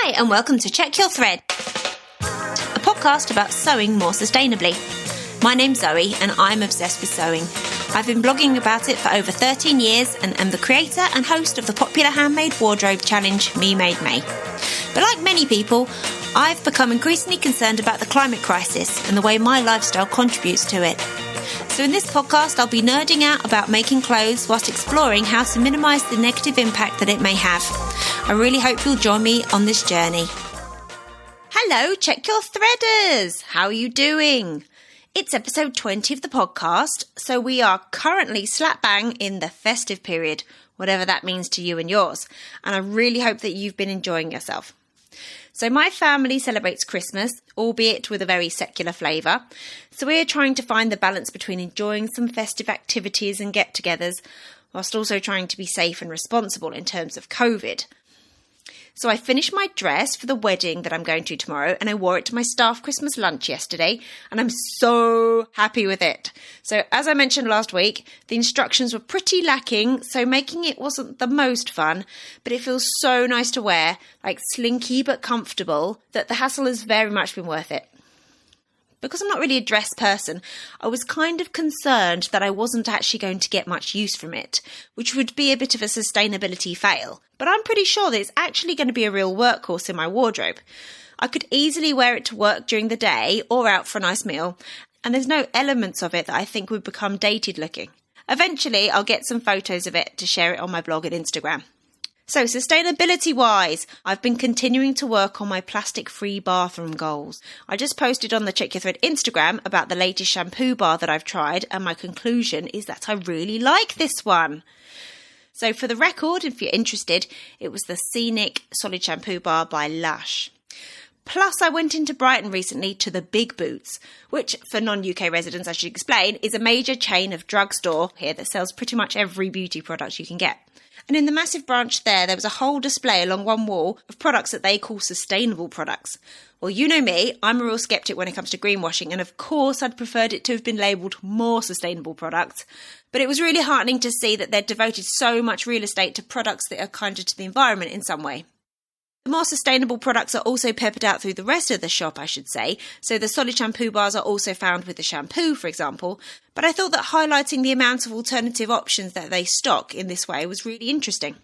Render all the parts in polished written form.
Hi, and welcome to Check Your Thread, a podcast about sewing more sustainably. My name's Zoe, and I'm obsessed with sewing. I've been blogging about it for over 13 years and am the creator and host of the popular handmade wardrobe challenge, Me Made May. But like many people, I've become increasingly concerned about the climate crisis and the way my lifestyle contributes to it. So in this podcast, I'll be nerding out about making clothes whilst exploring how to minimise the negative impact that it may have. I really hope you'll join me on this journey. Hello, Check Your Threaders! How are you doing? It's episode 20 of the podcast, so we are currently slap bang in the festive period, whatever that means to you and yours, and I really hope that you've been enjoying yourself. So my family celebrates Christmas, albeit with a very secular flavour, so we're trying to find the balance between enjoying some festive activities and get-togethers, whilst also trying to be safe and responsible in terms of COVID. So I finished my dress for the wedding that I'm going to tomorrow, and I wore it to my staff Christmas lunch yesterday, and I'm so happy with it. So as I mentioned last week, the instructions were pretty lacking, so making it wasn't the most fun, but it feels so nice to wear, like slinky but comfortable, that the hassle has very much been worth it. Because I'm not really a dress person, I was kind of concerned that I wasn't actually going to get much use from it, which would be a bit of a sustainability fail. But I'm pretty sure that it's actually going to be a real workhorse in my wardrobe. I could easily wear it to work during the day or out for a nice meal, and there's no elements of it that I think would become dated looking. Eventually, I'll get some photos of it to share it on my blog and Instagram. So sustainability-wise, I've been continuing to work on my plastic-free bathroom goals. I just posted on the Check Your Thread Instagram about the latest shampoo bar that I've tried, and my conclusion is that I really like this one. So for the record, if you're interested, it was the Scenic Solid Shampoo Bar by Lush. Plus, I went into Brighton recently to the Big Boots, which, for non-UK residents, I should explain, is a major chain of drugstore here that sells pretty much every beauty product you can get. And in the massive branch there was a whole display along one wall of products that they call sustainable products. Well, you know me, I'm a real skeptic when it comes to greenwashing, and of course I'd preferred it to have been labelled more sustainable products. But it was really heartening to see that they'd devoted so much real estate to products that are kinder to the environment in some way. The more sustainable products are also peppered out through the rest of the shop, I should say, so the solid shampoo bars are also found with the shampoo, for example, but I thought that highlighting the amount of alternative options that they stock in this way was really interesting.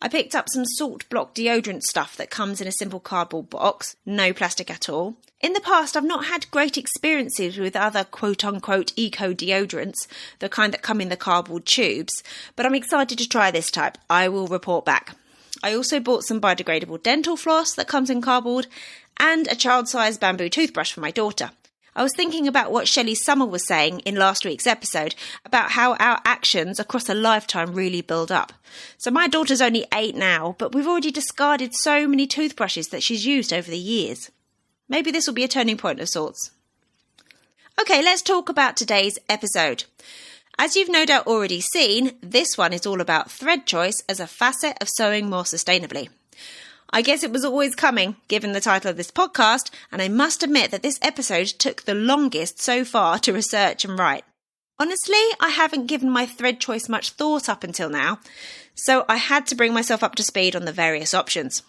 I picked up some salt block deodorant stuff that comes in a simple cardboard box, no plastic at all. In the past, I've not had great experiences with other quote-unquote eco deodorants, the kind that come in the cardboard tubes, but I'm excited to try this type. I will report back. I also bought some biodegradable dental floss that comes in cardboard and a child-sized bamboo toothbrush for my daughter. I was thinking about what Shelley Summer was saying in last week's episode about how our actions across a lifetime really build up. So my daughter's only 8 now, but we've already discarded so many toothbrushes that she's used over the years. Maybe this will be a turning point of sorts. Okay, let's talk about today's episode. As you've no doubt already seen, this one is all about thread choice as a facet of sewing more sustainably. I guess it was always coming, given the title of this podcast, and I must admit that this episode took the longest so far to research and write. Honestly, I haven't given my thread choice much thought up until now, so I had to bring myself up to speed on the various options.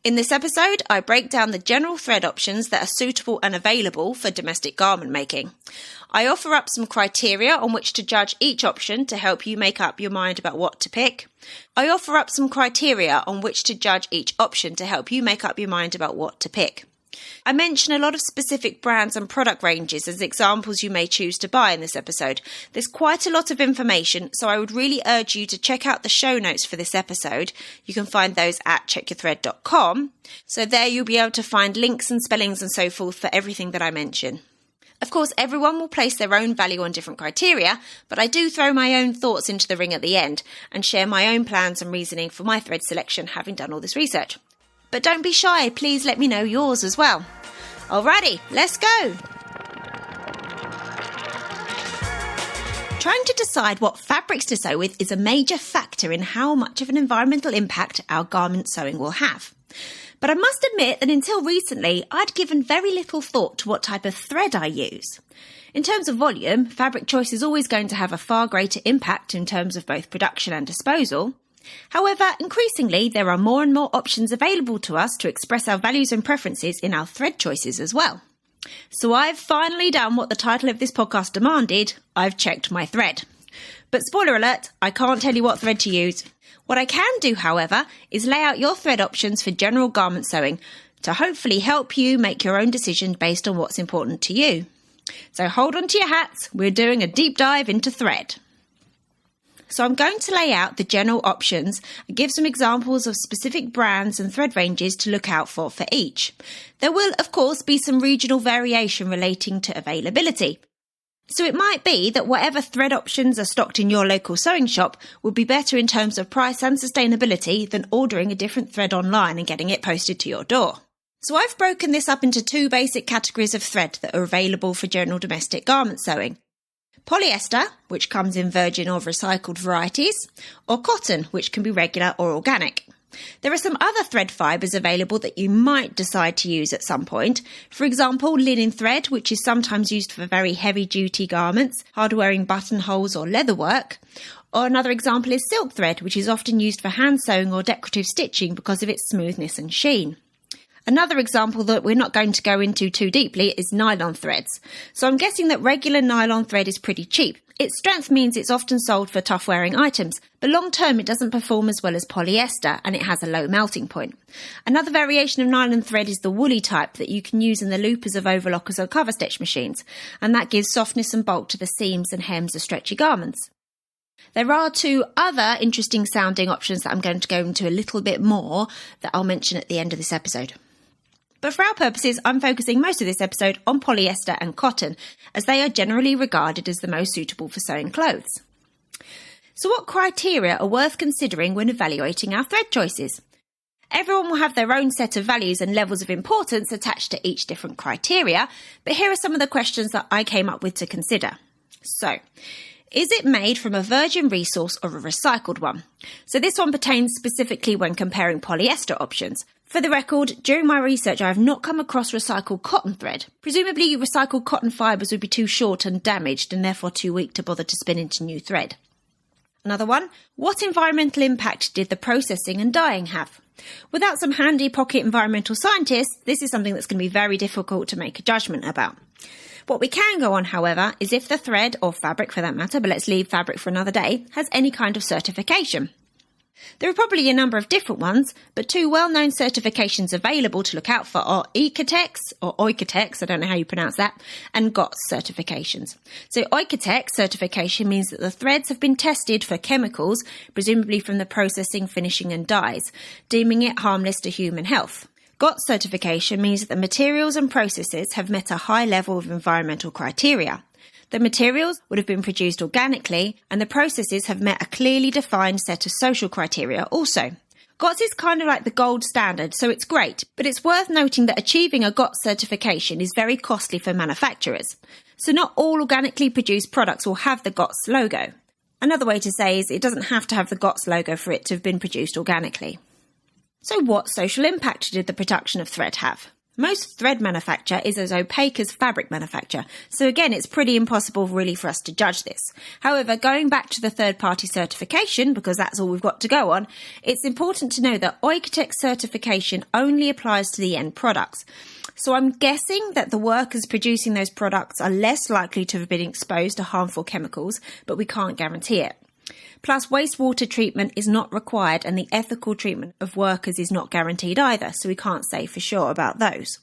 In this episode, I break down the general thread options that are suitable and available for domestic garment making. I offer up some criteria on which to judge each option to help you make up your mind about what to pick. I offer up some criteria on which to judge each option to help you make up your mind about what to pick. I mention a lot of specific brands and product ranges as examples you may choose to buy in this episode. There's quite a lot of information, so I would really urge you to check out the show notes for this episode. You can find those at checkyourthread.com. So there you'll be able to find links and spellings and so forth for everything that I mention. Of course, everyone will place their own value on different criteria, but I do throw my own thoughts into the ring at the end and share my own plans and reasoning for my thread selection, having done all this research. But don't be shy, please let me know yours as well. Alrighty, let's go! Trying to decide what fabrics to sew with is a major factor in how much of an environmental impact our garment sewing will have. But I must admit that until recently, I'd given very little thought to what type of thread I use. In terms of volume, fabric choice is always going to have a far greater impact in terms of both production and disposal. However, increasingly, there are more and more options available to us to express our values and preferences in our thread choices as well. So I've finally done what the title of this podcast demanded. I've checked my thread. But spoiler alert, I can't tell you what thread to use. What I can do, however, is lay out your thread options for general garment sewing to hopefully help you make your own decision based on what's important to you. So hold on to your hats, we're doing a deep dive into thread. So I'm going to lay out the general options and give some examples of specific brands and thread ranges to look out for each. There will, of course, be some regional variation relating to availability. So it might be that whatever thread options are stocked in your local sewing shop will be better in terms of price and sustainability than ordering a different thread online and getting it posted to your door. So I've broken this up into two basic categories of thread that are available for general domestic garment sewing. Polyester, which comes in virgin or recycled varieties, or cotton, which can be regular or organic. There are some other thread fibres available that you might decide to use at some point. For example, linen thread, which is sometimes used for very heavy-duty garments, hard-wearing buttonholes or leatherwork. Or another example is silk thread, which is often used for hand sewing or decorative stitching because of its smoothness and sheen. Another example that we're not going to go into too deeply is nylon threads. So I'm guessing that regular nylon thread is pretty cheap. Its strength means it's often sold for tough wearing items, but long term it doesn't perform as well as polyester and it has a low melting point. Another variation of nylon thread is the woolly type that you can use in the loopers of overlockers or cover stitch machines, and that gives softness and bulk to the seams and hems of stretchy garments. There are two other interesting sounding options that I'm going to go into a little bit more that I'll mention at the end of this episode. But for our purposes, I'm focusing most of this episode on polyester and cotton, as they are generally regarded as the most suitable for sewing clothes. So what criteria are worth considering when evaluating our thread choices? Everyone will have their own set of values and levels of importance attached to each different criteria, but here are some of the questions that I came up with to consider. So, is it made from a virgin resource or a recycled one? So this one pertains specifically when comparing polyester options. For the record, during my research I have not come across recycled cotton thread. Presumably recycled cotton fibres would be too short and damaged and therefore too weak to bother to spin into new thread. Another one, what environmental impact did the processing and dyeing have? Without some handy pocket environmental scientists, this is something that's going to be very difficult to make a judgment about. What we can go on, however, is if the thread, or fabric for that matter, but let's leave fabric for another day, has any kind of certification. There are probably a number of different ones, but two well-known certifications available to look out for are Oeko-Tex, or Oeko-Tex, I don't know how you pronounce that, and GOTS certifications. So Oeko-Tex certification means that the threads have been tested for chemicals, presumably from the processing, finishing and dyes, deeming it harmless to human health. GOTS certification means that the materials and processes have met a high level of environmental criteria. The materials would have been produced organically, and the processes have met a clearly defined set of social criteria also. GOTS is kind of like the gold standard, so it's great, but it's worth noting that achieving a GOTS certification is very costly for manufacturers. So not all organically produced products will have the GOTS logo. Another way to say is it doesn't have to have the GOTS logo for it to have been produced organically. So what social impact did the production of thread have? Most thread manufacture is as opaque as fabric manufacture, so again it's pretty impossible really for us to judge this. However, going back to the third-party certification, because that's all we've got to go on, it's important to know that Oeko-Tex certification only applies to the end products. So I'm guessing that the workers producing those products are less likely to have been exposed to harmful chemicals, but we can't guarantee it. Plus, wastewater treatment is not required and the ethical treatment of workers is not guaranteed either, so we can't say for sure about those.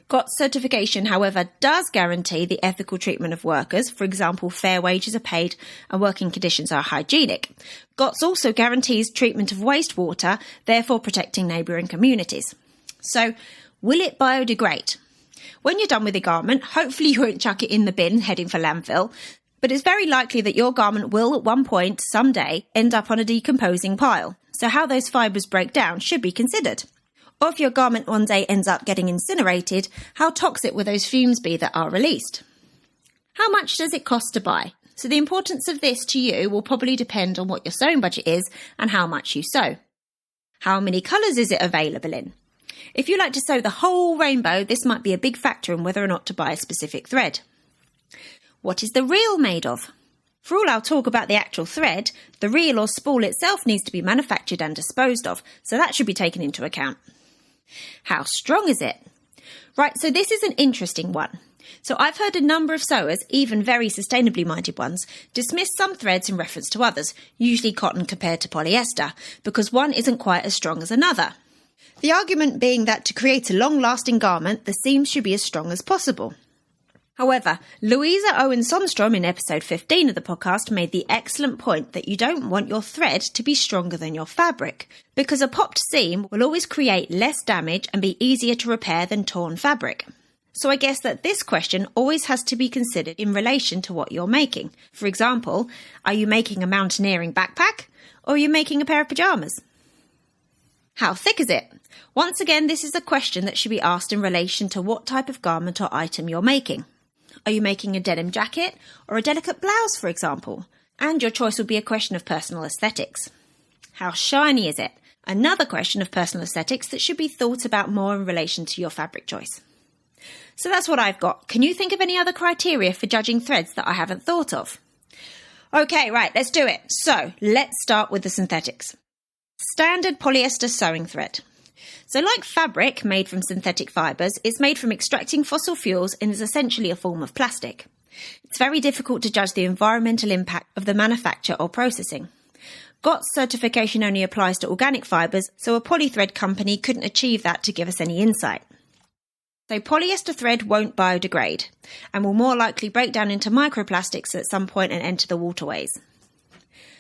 GOTS certification, however, does guarantee the ethical treatment of workers. For example, fair wages are paid and working conditions are hygienic. GOTS also guarantees treatment of wastewater, therefore protecting neighbouring communities. So, will it biodegrade? When you're done with the garment, hopefully you won't chuck it in the bin heading for landfill. But it's very likely that your garment will at one point, someday, end up on a decomposing pile. So how those fibres break down should be considered. Or if your garment one day ends up getting incinerated, how toxic will those fumes be that are released? How much does it cost to buy? So the importance of this to you will probably depend on what your sewing budget is and how much you sew. How many colours is it available in? If you like to sew the whole rainbow, this might be a big factor in whether or not to buy a specific thread. What is the reel made of? For all our talk about the actual thread, the reel or spool itself needs to be manufactured and disposed of, so that should be taken into account. How strong is it? Right, so this is an interesting one. So I've heard a number of sewers, even very sustainably minded ones, dismiss some threads in reference to others, usually cotton compared to polyester, because one isn't quite as strong as another. The argument being that to create a long-lasting garment, the seams should be as strong as possible. However, Louisa Owen Sonstrom in episode 15 of the podcast made the excellent point that you don't want your thread to be stronger than your fabric, because a popped seam will always create less damage and be easier to repair than torn fabric. So I guess that this question always has to be considered in relation to what you're making. For example, are you making a mountaineering backpack or are you making a pair of pyjamas? How thick is it? Once again, this is a question that should be asked in relation to what type of garment or item you're making. Are you making a denim jacket or a delicate blouse, for example? And your choice will be a question of personal aesthetics. How shiny is it? Another question of personal aesthetics that should be thought about more in relation to your fabric choice. So that's what I've got. Can you think of any other criteria for judging threads that I haven't thought of? Okay, right, let's do it. So let's start with the synthetics. Standard polyester sewing thread. So like fabric made from synthetic fibres, it's made from extracting fossil fuels and is essentially a form of plastic. It's very difficult to judge the environmental impact of the manufacture or processing. GOTS certification only applies to organic fibres, so a polythread company couldn't achieve that to give us any insight. So polyester thread won't biodegrade and will more likely break down into microplastics at some point and enter the waterways.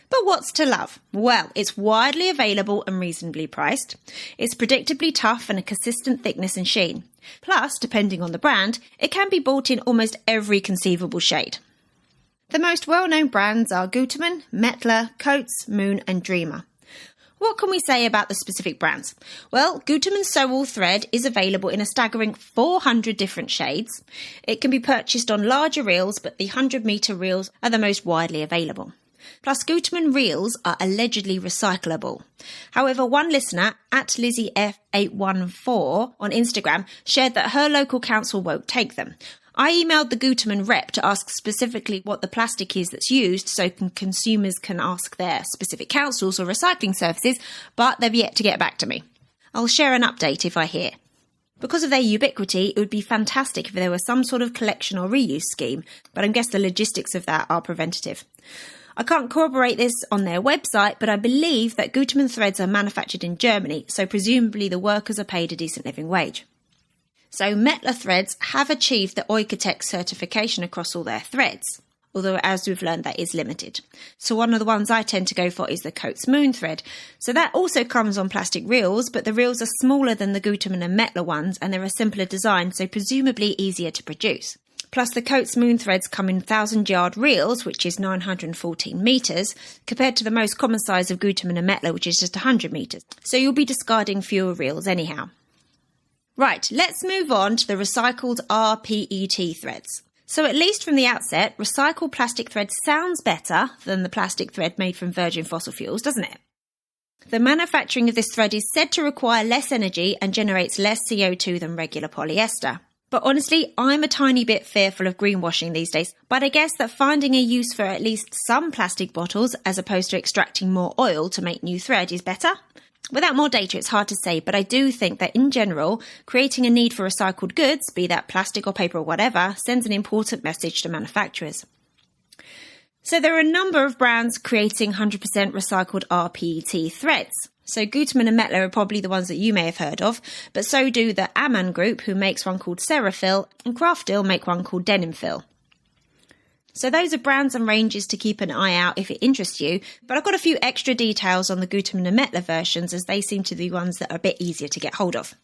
But what's to love? Well, it's widely available and reasonably priced. It's predictably tough and a consistent thickness and sheen. Plus, depending on the brand, it can be bought in almost every conceivable shade. The most well-known brands are Gutermann, Mettler, Coats, Moon and Dreamer. What can we say about the specific brands? Well, Gutermann Sew-All thread is available in a staggering 400 different shades. It can be purchased on larger reels, but the 100-metre reels are the most widely available. Plus, Gutermann reels are allegedly recyclable. However, one listener, at LizzieF814 on Instagram, shared that her local council won't take them. I emailed the Gutermann rep to ask specifically what the plastic is that's used so consumers can ask their specific councils or recycling services, but they've yet to get back to me. I'll share an update if I hear. Because of their ubiquity, it would be fantastic if there was some sort of collection or reuse scheme, but I guess the logistics of that are preventative. I can't corroborate this on their website, but I believe that Gutermann threads are manufactured in Germany, so presumably the workers are paid a decent living wage. So Mettler threads have achieved the Oikotex certification across all their threads, although as we've learned that is limited. So one of the ones I tend to go for is the Coats Moon thread. So that also comes on plastic reels, but the reels are smaller than the Gutermann and Mettler ones and they're a simpler design, so presumably easier to produce. Plus the Coats Moon threads come in 1,000-yard reels, which is 914 metres, compared to the most common size of Gutermann and Mettler, which is just 100 metres. So you'll be discarding fewer reels anyhow. Right, let's move on to the recycled rPET threads. So at least from the outset, recycled plastic thread sounds better than the plastic thread made from virgin fossil fuels, doesn't it? The manufacturing of this thread is said to require less energy and generates less CO2 than regular polyester. But honestly, I'm a tiny bit fearful of greenwashing these days, but I guess that finding a use for at least some plastic bottles as opposed to extracting more oil to make new thread is better. Without more data, it's hard to say, but I do think that in general, creating a need for recycled goods, be that plastic or paper or whatever, sends an important message to manufacturers. So there are a number of brands creating 100% recycled rPET threads. So Gutermann and Mettler are probably the ones that you may have heard of, but so do the Aman Group, who makes one called Serafil, and Craftil make one called Denimfil. So those are brands and ranges to keep an eye out if it interests you, but I've got a few extra details on the Gutermann and Mettler versions as they seem to be ones that are a bit easier to get hold of.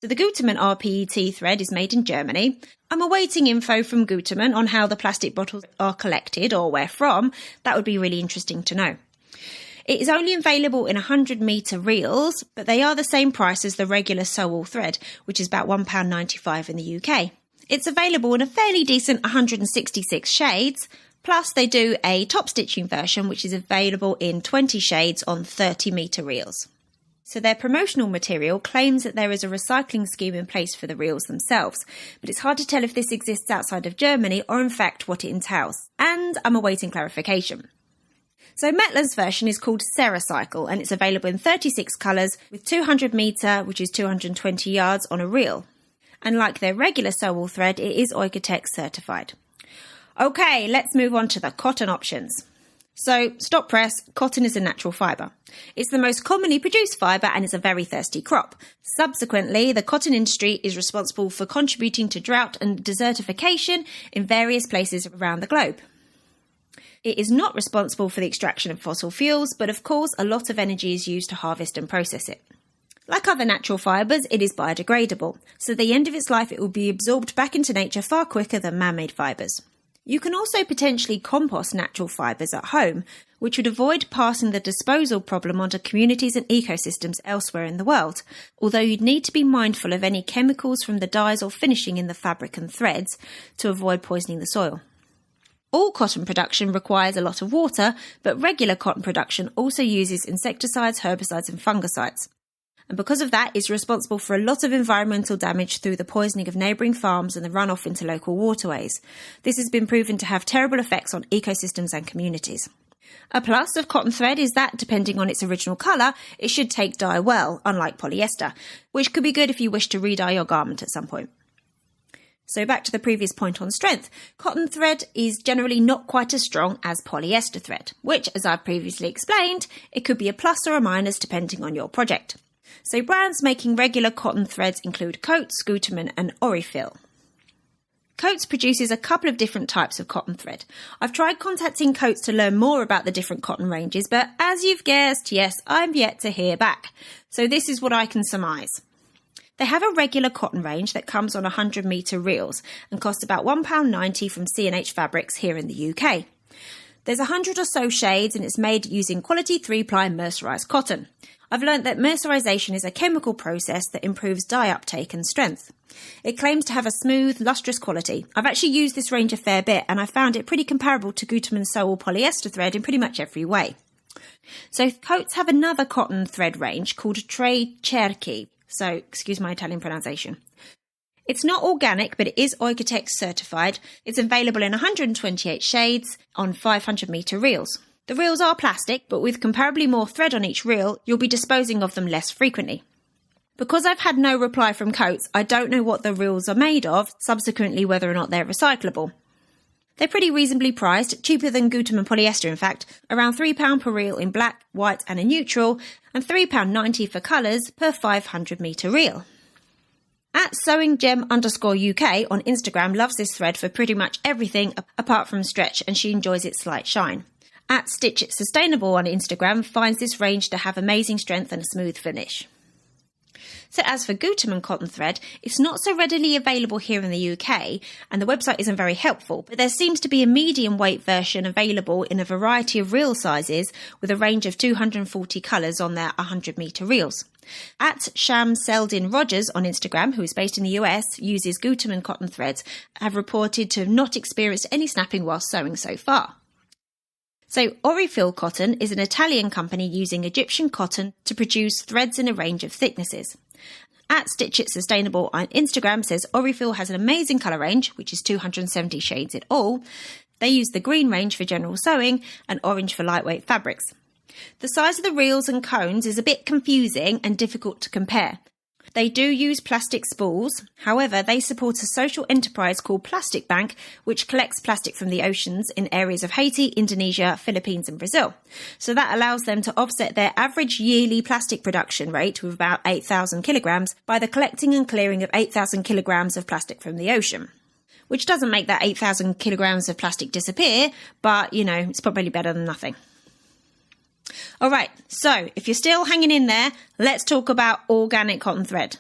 So the Gutermann rPET thread is made in Germany. I'm awaiting info from Gutermann on how the plastic bottles are collected or where from. That would be really interesting to know. It is only available in 100-metre reels, but they are the same price as the regular Sew-All thread, which is about £1.95 in the UK. It's available in a fairly decent 166 shades, plus they do a top stitching version, which is available in 20 shades on 30-metre reels. So their promotional material claims that there is a recycling scheme in place for the reels themselves, but it's hard to tell if this exists outside of Germany or in fact what it entails, and I'm awaiting clarification. So Mettlers' version is called Ceracycle and it's available in 36 colours with 200 metre, which is 220 yards, on a reel. And like their regular Sewall thread, it is Oikotex certified. Okay, let's move on to the cotton options. So, stop press, cotton is a natural fibre. It's the most commonly produced fibre and is a very thirsty crop. Subsequently, the cotton industry is responsible for contributing to drought and desertification in various places around the globe. It is not responsible for the extraction of fossil fuels, but of course a lot of energy is used to harvest and process it. Like other natural fibres, it is biodegradable, so at the end of its life it will be absorbed back into nature far quicker than man-made fibres. You can also potentially compost natural fibres at home, which would avoid passing the disposal problem onto communities and ecosystems elsewhere in the world, although you'd need to be mindful of any chemicals from the dyes or finishing in the fabric and threads to avoid poisoning the soil. All cotton production requires a lot of water, but regular cotton production also uses insecticides, herbicides and fungicides. And because of that, is responsible for a lot of environmental damage through the poisoning of neighbouring farms and the runoff into local waterways. This has been proven to have terrible effects on ecosystems and communities. A plus of cotton thread is that, depending on its original colour, it should take dye well, unlike polyester, which could be good if you wish to re-dye your garment at some point. So back to the previous point on strength, cotton thread is generally not quite as strong as polyester thread, which, as I've previously explained, it could be a plus or a minus depending on your project. So brands making regular cotton threads include Coats, Gutermann and Aurifil. Coats produces a couple of different types of cotton thread. I've tried contacting Coats to learn more about the different cotton ranges, but as you've guessed, yes, I'm yet to hear back. So this is what I can surmise. They have a regular cotton range that comes on 100 metre reels and costs about £1.90 from C&H Fabrics here in the UK. There's 100 or so shades and it's made using quality 3-ply mercerised cotton. I've learnt that mercerisation is a chemical process that improves dye uptake and strength. It claims to have a smooth, lustrous quality. I've actually used this range a fair bit and I found it pretty comparable to Gutermann Sewall polyester thread in pretty much every way. So Coats have another cotton thread range called Tre Cerchi. So, excuse my Italian pronunciation. It's not organic, but it is Oikotex certified. It's available in 128 shades on 500 metre reels. The reels are plastic, but with comparably more thread on each reel, you'll be disposing of them less frequently. Because I've had no reply from Coats, I don't know what the reels are made of, subsequently whether or not they're recyclable. They're pretty reasonably priced, cheaper than Gutermann polyester in fact, around £3 per reel in black, white and a neutral, and £3.90 for colours per 500 metre reel. At sewinggem_UK on Instagram loves this thread for pretty much everything apart from stretch, and she enjoys its slight shine. At Stitch It Sustainable on Instagram finds this range to have amazing strength and a smooth finish. So as for Gutermann cotton thread, it's not so readily available here in the UK and the website isn't very helpful, but there seems to be a medium weight version available in a variety of reel sizes with a range of 240 colours on their 100 metre reels. At Sham Seldin Rogers on Instagram, who is based in the US, uses Gutermann cotton threads, have reported to have not experienced any snapping while sewing so far. So Aurifil Cotton is an Italian company using Egyptian cotton to produce threads in a range of thicknesses. At Stitch It Sustainable on Instagram says Aurifil has an amazing colour range, which is 270 shades in all. They use the green range for general sewing and orange for lightweight fabrics. The size of the reels and cones is a bit confusing and difficult to compare. They do use plastic spools, however they support a social enterprise called Plastic Bank, which collects plastic from the oceans in areas of Haiti, Indonesia, Philippines and Brazil. So that allows them to offset their average yearly plastic production rate with about 8,000 kilograms by the collecting and clearing of 8,000 kilograms of plastic from the ocean. Which doesn't make that 8,000 kilograms of plastic disappear, but it's probably better than nothing. Alright, so if you're still hanging in there, let's talk about organic cotton thread.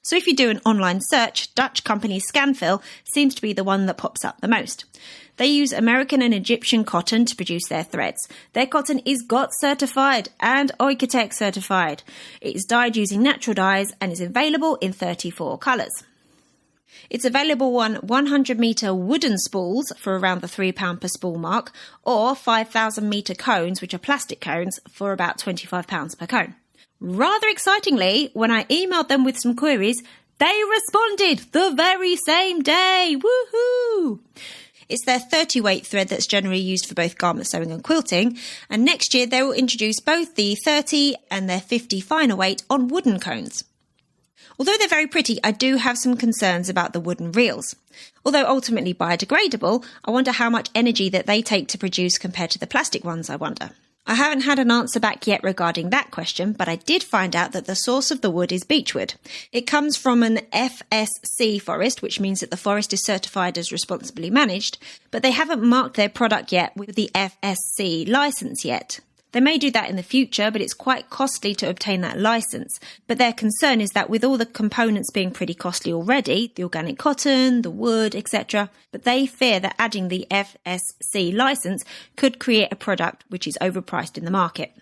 So if you do an online search, Dutch company Scanfil seems to be the one that pops up the most. They use American and Egyptian cotton to produce their threads. Their cotton is GOTS certified and Oikotex certified. It is dyed using natural dyes and is available in 34 colours. It's available on 100 metre wooden spools for around the £3 per spool mark, or 5,000 metre cones, which are plastic cones, for about £25 per cone. Rather excitingly, when I emailed them with some queries, they responded the very same day. Woohoo! It's their 30 weight thread that's generally used for both garment sewing and quilting, and next year they will introduce both the 30 and their 50 finer weight on wooden cones. Although they're very pretty, I do have some concerns about the wooden reels. Although ultimately biodegradable, I wonder how much energy that they take to produce compared to the plastic ones, I wonder. I haven't had an answer back yet regarding that question, but I did find out that the source of the wood is beechwood. It comes from an FSC forest, which means that the forest is certified as responsibly managed, but they haven't marked their product yet with the FSC license yet. They may do that in the future, but it's quite costly to obtain that license. But their concern is that with all the components being pretty costly already, the organic cotton, the wood, etc., but they fear that adding the FSC license could create a product which is overpriced in the market.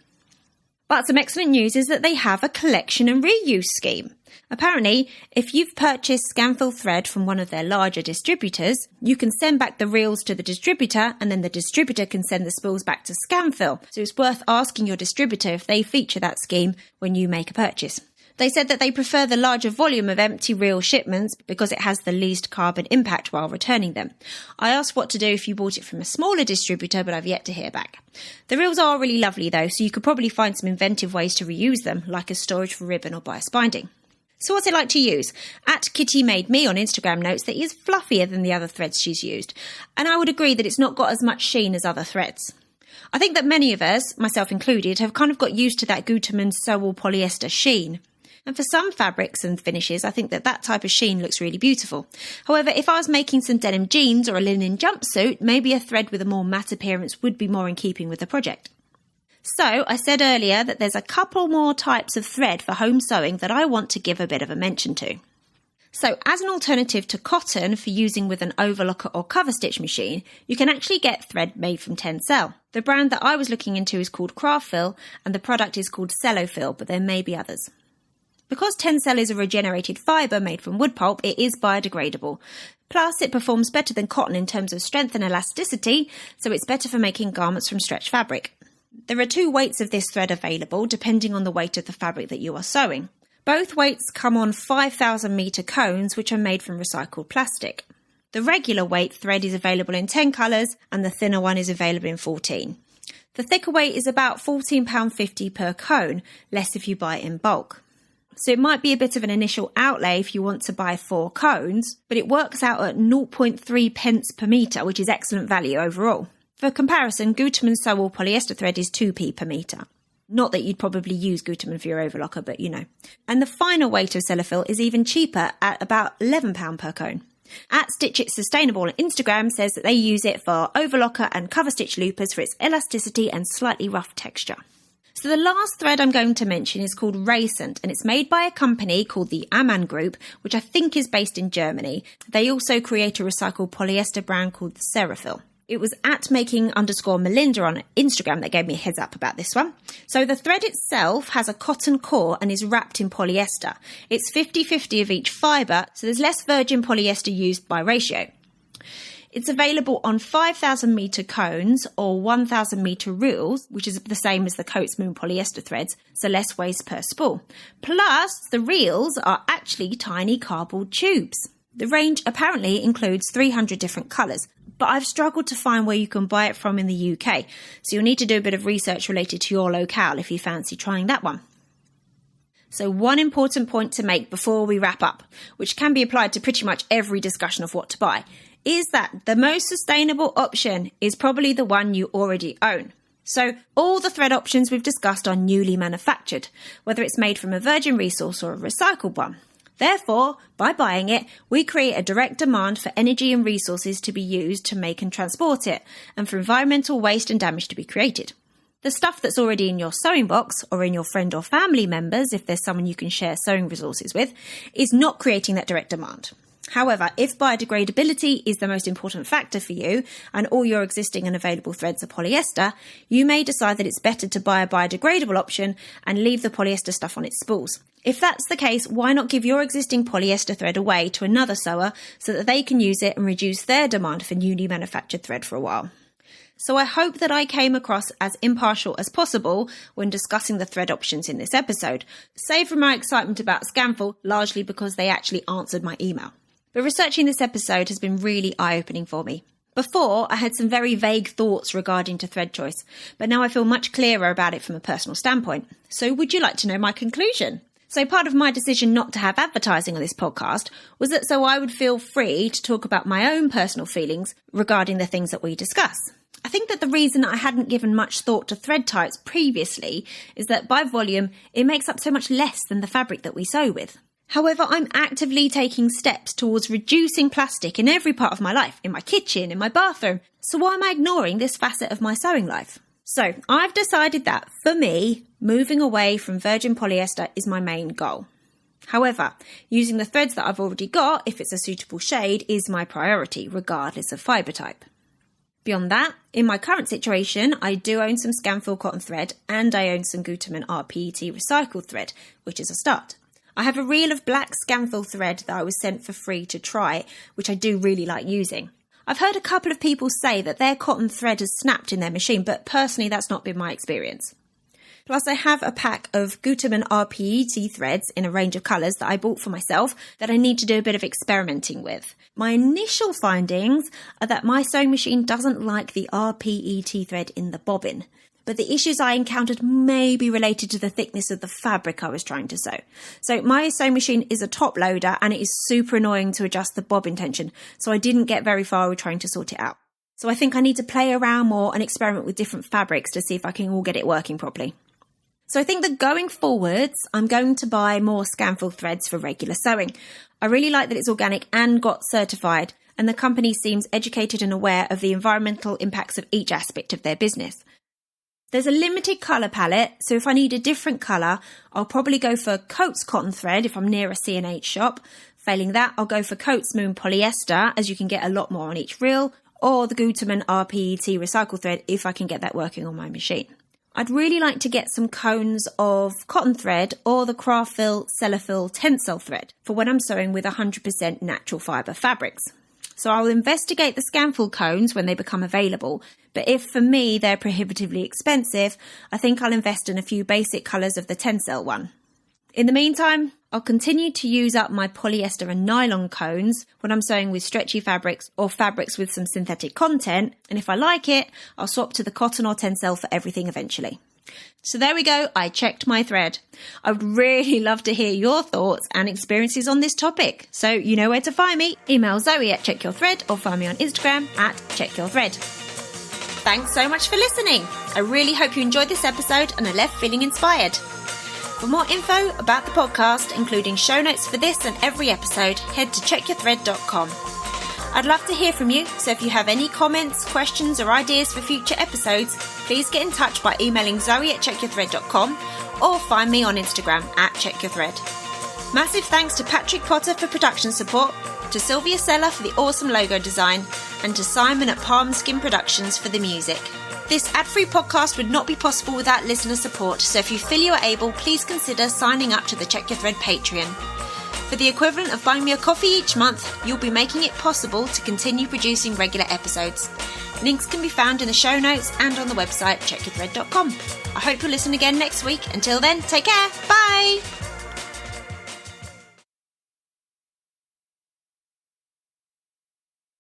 But some excellent news is that they have a collection and reuse scheme. Apparently, if you've purchased Scanfil thread from one of their larger distributors, you can send back the reels to the distributor and then the distributor can send the spools back to Scanfil. So it's worth asking your distributor if they feature that scheme when you make a purchase. They said that they prefer the larger volume of empty reel shipments because it has the least carbon impact while returning them. I asked what to do if you bought it from a smaller distributor, but I've yet to hear back. The reels are really lovely though, so you could probably find some inventive ways to reuse them, like as storage for ribbon or bias binding. So what's it like to use? @KittyMadeMe on Instagram notes that it is fluffier than the other threads she's used, and I would agree that it's not got as much sheen as other threads. I think that many of us, myself included, have kind of got used to that Gutermann Sewell polyester sheen. And for some fabrics and finishes, I think that type of sheen looks really beautiful. However, if I was making some denim jeans or a linen jumpsuit, maybe a thread with a more matte appearance would be more in keeping with the project. So I said earlier that there's a couple more types of thread for home sewing that I want to give a bit of a mention to. So as an alternative to cotton for using with an overlocker or cover stitch machine, you can actually get thread made from Tencel. The brand that I was looking into is called Craftfil and the product is called Cellofil, but there may be others. Because Tencel is a regenerated fibre made from wood pulp, it is biodegradable. Plus, it performs better than cotton in terms of strength and elasticity, so it's better for making garments from stretched fabric. There are 2 weights of this thread available, depending on the weight of the fabric that you are sewing. Both weights come on 5,000 metre cones, which are made from recycled plastic. The regular weight thread is available in 10 colours, and the thinner one is available in 14. The thicker weight is about £14.50 per cone, less if you buy it in bulk. So it might be a bit of an initial outlay if you want to buy 4 cones, but it works out at 0.3 pence per metre, which is excellent value overall. For comparison, Gutermann Sewell polyester thread is 2p per metre. Not that you'd probably use Gutermann for your overlocker, but you know. And the final weight of Cellofil is even cheaper at about £11 per cone. @Stitch It Sustainable on Instagram says that they use it for overlocker and cover stitch loopers for its elasticity and slightly rough texture. So the last thread I'm going to mention is called Racent, and it's made by a company called the Amann Group, which I think is based in Germany. They also create a recycled polyester brand called Cerafil. It was @making_Melinda on Instagram that gave me a heads up about this one. So the thread itself has a cotton core and is wrapped in polyester. It's 50-50 of each fibre, so there's less virgin polyester used by ratio. It's available on 5,000 metre cones or 1,000 metre reels, which is the same as the Coats Moon polyester threads, so less waste per spool. Plus, the reels are actually tiny cardboard tubes. The range apparently includes 300 different colours, but I've struggled to find where you can buy it from in the UK, so you'll need to do a bit of research related to your locale if you fancy trying that one. So one important point to make before we wrap up, which can be applied to pretty much every discussion of what to buy, is that the most sustainable option is probably the one you already own. So all the thread options we've discussed are newly manufactured, whether it's made from a virgin resource or a recycled one. Therefore, by buying it, we create a direct demand for energy and resources to be used to make and transport it, and for environmental waste and damage to be created. The stuff that's already in your sewing box or in your friend or family members, if there's someone you can share sewing resources with, is not creating that direct demand. However, if biodegradability is the most important factor for you and all your existing and available threads are polyester, you may decide that it's better to buy a biodegradable option and leave the polyester stuff on its spools. If that's the case, why not give your existing polyester thread away to another sewer so that they can use it and reduce their demand for newly manufactured thread for a while? so I hope that I came across as impartial as possible when discussing the thread options in this episode, save for my excitement about Scanful, largely because they actually answered my email. But researching this episode has been really eye-opening for me. Before, I had some very vague thoughts regarding to thread choice, but now I feel much clearer about it from a personal standpoint. So would you like to know my conclusion? So part of my decision not to have advertising on this podcast was that so I would feel free to talk about my own personal feelings regarding the things that we discuss. I think that the reason I hadn't given much thought to thread types previously is that by volume, it makes up so much less than the fabric that we sew with. However, I'm actively taking steps towards reducing plastic in every part of my life, in my kitchen, in my bathroom. So why am I ignoring this facet of my sewing life? So I've decided that, for me, moving away from virgin polyester is my main goal. However, using the threads that I've already got, if it's a suitable shade, is my priority, regardless of fibre type. Beyond that, in my current situation, I do own some Scanfil cotton thread and I own some Gutermann rPET recycled thread, which is a start. I have a reel of black Scanfil thread that I was sent for free to try, which I do really like using. I've heard a couple of people say that their cotton thread has snapped in their machine, but personally that's not been my experience. Plus I have a pack of Gutermann rPET threads in a range of colours that I bought for myself that I need to do a bit of experimenting with. My initial findings are that my sewing machine doesn't like the rPET thread in the bobbin. But the issues I encountered may be related to the thickness of the fabric I was trying to sew. So my sewing machine is a top loader and it is super annoying to adjust the bobbin tension, so I didn't get very far with trying to sort it out. So I think I need to play around more and experiment with different fabrics to see if I can all get it working properly. So I think that going forwards, I'm going to buy more Scanfil threads for regular sewing. I really like that it's organic and got certified, and the company seems educated and aware of the environmental impacts of each aspect of their business. There's a limited colour palette, so if I need a different colour, I'll probably go for Coats cotton thread if I'm near a C&H shop. Failing that, I'll go for Coats Moon polyester, as you can get a lot more on each reel, or the Gutermann rPET recycled thread if I can get that working on my machine. I'd really like to get some cones of cotton thread or the Craftfil Cellophil Tencel thread for when I'm sewing with 100% natural fibre fabrics. So I'll investigate the Scanfil cones when they become available, but if for me they're prohibitively expensive, I think I'll invest in a few basic colours of the Tencel one. In the meantime, I'll continue to use up my polyester and nylon cones when I'm sewing with stretchy fabrics or fabrics with some synthetic content, and if I like it, I'll swap to the cotton or Tencel for everything eventually. So there we go, I checked my thread. I would really love to hear your thoughts and experiences on this topic. So you know where to find me. Email Zoe at checkyourthread or find me on Instagram at checkyourthread. Thanks so much for listening. I really hope you enjoyed this episode and are left feeling inspired. For more info about the podcast, including show notes for this and every episode, head to checkyourthread.com. I'd love to hear from you, so if you have any comments, questions or ideas for future episodes, please get in touch by emailing Zoe at checkyourthread.com or find me on Instagram at checkyourthread. Massive thanks to Patrick Potter for production support, to Sylvia Seller for the awesome logo design, and to Simon at Palm Skin Productions for the music. This ad-free podcast would not be possible without listener support, so if you feel you are able, please consider signing up to the Check Your Thread Patreon. For the equivalent of buying me a coffee each month, you'll be making it possible to continue producing regular episodes. Links can be found in the show notes and on the website checkyourthread.com. I hope you'll listen again next week. Until then, take care. Bye!